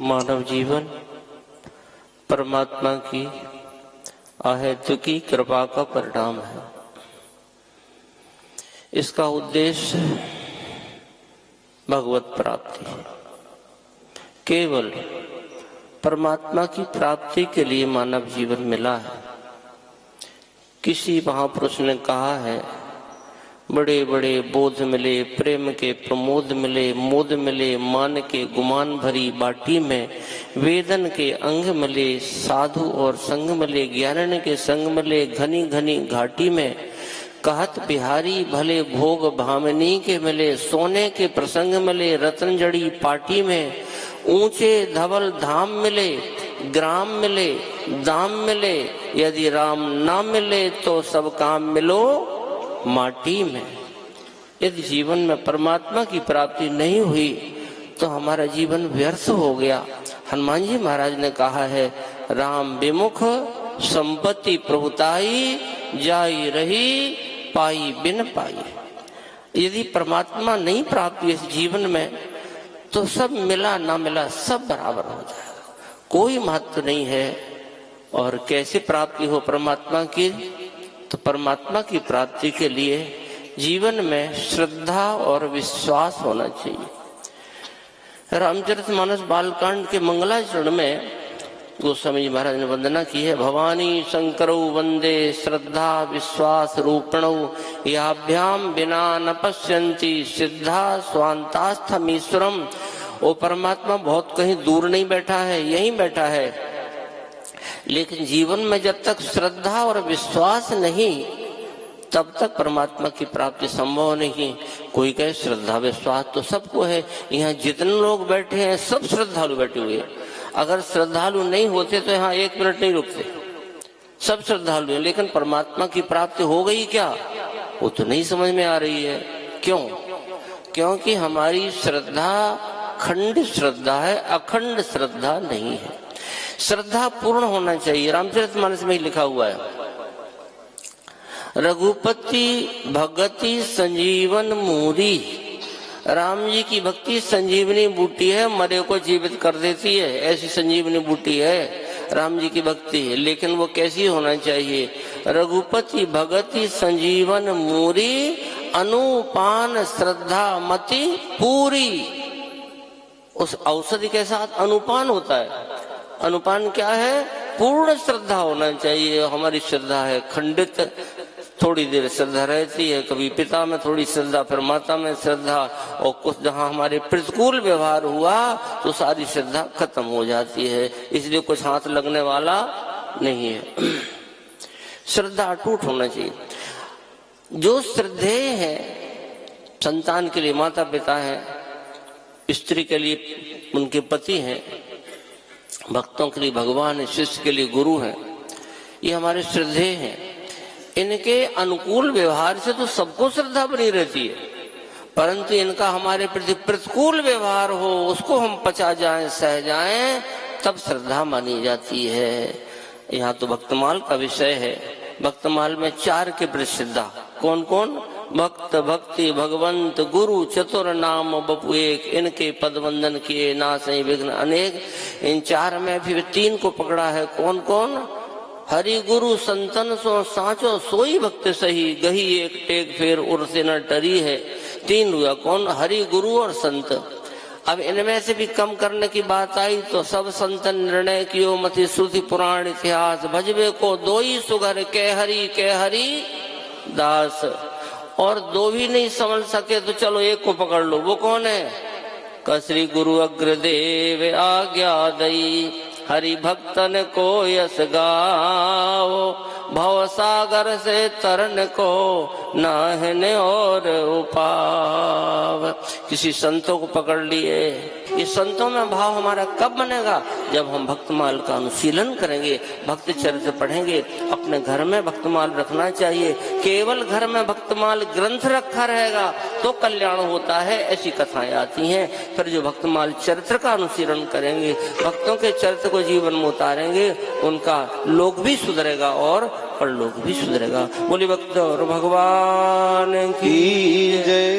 मानव जीवन परमात्मा की अहेतुकी कृपा का परिणाम है। इसका उद्देश्य भगवत प्राप्ति है। केवल परमात्मा की प्राप्ति के लिए मानव जीवन मिला है। किसी महापुरुष ने कहा है, बड़े बड़े बोध मिले, प्रेम के प्रमोद मिले, मोद मिले, मान के गुमान भरी बाटी में, वेदन के अंग मिले, साधु और संग मिले, ज्ञानन के संग मिले, घनी घनी घाटी में, कहत बिहारी भले भोग भामनी के मिले, सोने के प्रसंग मिले, रतन जड़ी पाटी में, ऊंचे धवल धाम मिले, ग्राम मिले, दाम मिले, यदि राम ना मिले तो सब काम मिलो माटी में। यदि जीवन में परमात्मा की प्राप्ति नहीं हुई तो हमारा जीवन व्यर्थ हो गया। हनुमान जी महाराज ने कहा है, राम विमुख संपत्ति प्रभुताई, जाई रही पाई बिन पाई। यदि परमात्मा नहीं प्राप्त इस जीवन में तो सब मिला ना मिला सब बराबर हो जाएगा, कोई महत्व नहीं है। और कैसे प्राप्ति हो परमात्मा की? तो परमात्मा की प्राप्ति के लिए जीवन में श्रद्धा और विश्वास होना चाहिए। रामचरितमानस बालकांड के मंगलाचरण में गोस्वामी जी महाराज ने वंदना की है, भवानी शंकरौ वंदे श्रद्धा विश्वास रूपणौ, याभ्याम बिना न पश्यन्ति सिद्धा स्वांतास्थमीश्वरम। वो परमात्मा बहुत कहीं दूर नहीं बैठा है, यहीं बैठा है। लेकिन जीवन में जब तक श्रद्धा और विश्वास नहीं, तब तक परमात्मा की प्राप्ति संभव नहीं। कोई कहे श्रद्धा विश्वास तो सबको है, यहाँ जितने लोग बैठे हैं सब श्रद्धालु बैठे हुए हैं। अगर श्रद्धालु नहीं होते तो यहाँ एक मिनट नहीं रुकते, सब श्रद्धालु हैं। लेकिन परमात्मा की प्राप्ति हो गई क्या, वो तो नहीं समझ में आ रही है। क्यों? क्योंकि हमारी श्रद्धा खंडित श्रद्धा है, अखंड श्रद्धा नहीं है। श्रद्धा पूर्ण होना चाहिए। रामचरितमानस में ही लिखा हुआ है, रघुपति भगति संजीवन मूरी। राम जी की भक्ति संजीवनी बूटी है, मरे को जीवित कर देती है, ऐसी संजीवनी बूटी है राम जी की भक्ति। लेकिन वो कैसी होना चाहिए? रघुपति भगति संजीवन मूरी, अनुपान श्रद्धा मति पूरी। उस औषधि के साथ अनुपान होता है। अनुपान क्या है? पूर्ण श्रद्धा होना चाहिए। हमारी श्रद्धा है खंडित, थोड़ी देर श्रद्धा रहती है, कभी पिता में थोड़ी श्रद्धा, फिर माता में श्रद्धा, और कुछ जहाँ हमारे प्रतिकूल व्यवहार हुआ तो सारी श्रद्धा खत्म हो जाती है। इसलिए कुछ हाथ लगने वाला नहीं है। श्रद्धा अटूट होना चाहिए। जो श्रद्धेय है, संतान के लिए माता पिता है, स्त्री के लिए उनके पति हैं, भक्तों के लिए भगवान है, शिष्य के लिए गुरु हैं, ये हमारे श्रद्धेय हैं। इनके अनुकूल व्यवहार से तो सबको श्रद्धा बनी रहती है, परंतु इनका हमारे प्रति प्रतिकूल व्यवहार हो, उसको हम पचा जाएं, सह जाएं, तब श्रद्धा मानी जाती है। यहाँ तो भक्तमाल का विषय है। भक्तमाल में 4 के प्रति श्रद्धा। कौन कौन? भक्त भक्ति भगवंत गुरु चतुर नाम बपु एक, इनके पद वंदन किए नासै विघ्न अनेक। इन 4 में भी 3 को पकड़ा है। कौन कौन? हरि गुरु संतन सो साचो सोई भक्त सही, गही एक टेक फेर उर से न डरी है। 3 हुआ। कौन? हरि गुरु और संत। अब इनमें से भी कम करने की बात आई तो सब संतन निर्णय कियो मति श्रुति पुराण इतिहास, भजबे को 2 ही सुगर के हरि दास। और 2 भी नहीं समझ सके तो चलो एक को पकड़ लो। वो कौन है? कसरी गुरु अग्रदेव आज्ञा दई, हरि भक्तन को यस गाओ, भव सागर से तरन को नाहने और उपाव। किसी संतों को पकड़ लिए। इस संतों में भाव हमारा कब बनेगा? जब हम भक्तमाल का अनुशीलन करेंगे, भक्त चरित्र पढ़ेंगे। अपने घर में भक्तमाल रखना चाहिए। केवल घर में भक्तमाल ग्रंथ रखा रहेगा तो कल्याण होता है, ऐसी कथाएं आती हैं। फिर जो भक्तमाल चरित्र का अनुशीलन करेंगे, भक्तों के चरित्र को जीवन में उतारेंगे, उनका लोक भी सुधरेगा और परलोक भी सुधरेगा। बोली भक्त और भगवान की जय।